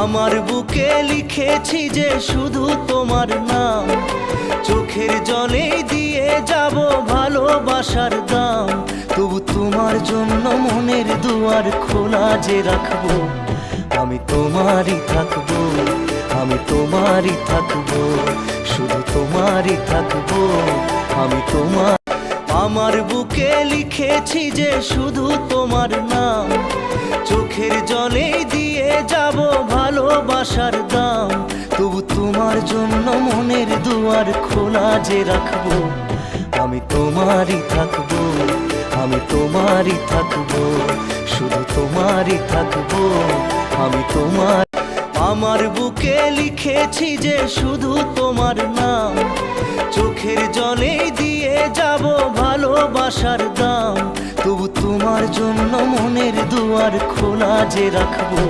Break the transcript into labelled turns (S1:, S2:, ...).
S1: আমার বুকে লিখেছি যে শুধু তোমার নাম, চোখের জলে দিয়ে যাব ভালোবাসার দাম। তবু তোমার জন্য মনের দুয়ার খোলা যে রাখবো, আমি তোমারই থাকবো, আমি তোমারই থাকবো, শুধু তোমারই থাকবো, আমি তোমার। আমার বুকে লিখেছি যে শুধু তোমার নাম, চোখের জলে দিয়ে যাব ভালোবাসার দাম। তবু তোমার জন্য মনের দুয়ার খোলা যে রাখবো, আমি তোমারই থাকবো, আমি তোমারই থাকবো, শুধু তোমারই থাকবো, আমি তোমার। আমার বুকে লিখেছি যে শুধু তোমার নাম, চোখের জলে দিয়ে যাব ভালোবাসার দাম। তবু তোমার জন্য মনের দুয়ার খোলা যে রাখবো,